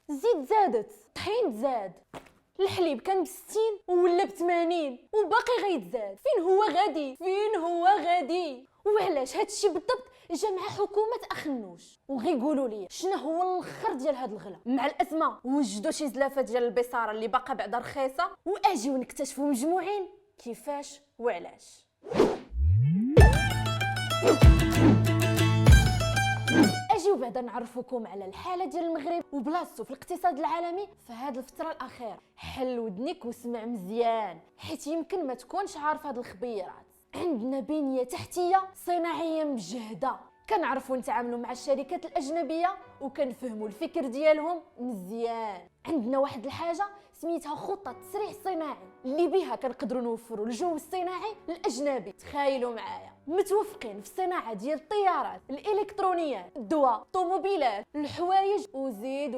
زيد زادت، الطحين تزاد، الحليب كان ب60 ولا ب80 وباقي غيتزاد. فين هو غادي؟ فين هو غادي؟ وعلاش هادشي بالضبط جا مع حكومه اخنوش؟ وغيقولوا لي شنو هو الاخر ديال هاد الغلا؟ مع الازمه وجدوا شي زلافه ديال البصاره اللي باقا بعدا رخيصه، واجيو نكتشفوا مجموعين كيفاش وعلاش. اجيو بعدا نعرفوكم على الحاله ديال المغرب وبلاصتو في الاقتصاد العالمي في هاد الفتره الاخيره. حل ودنيك واسمع مزيان، حيت يمكن ما تكونش عارف هاد الخبيرات. عندنا بنيه تحتيه صناعيه مجهده، كنعرفوا نتعاملوا مع الشركات الاجنبيه وكنفهموا الفكر ديالهم مزيان. عندنا واحد الحاجه سميتها خطه التسريح الصناعي اللي بها كنقدروا نوفروا الجو الصناعي الاجنبي. تخيلوا معايا متوفقين في الصناعه ديال الطيارات، الالكترونيات، الدواء، الطوموبيلات، الحوايج وزيد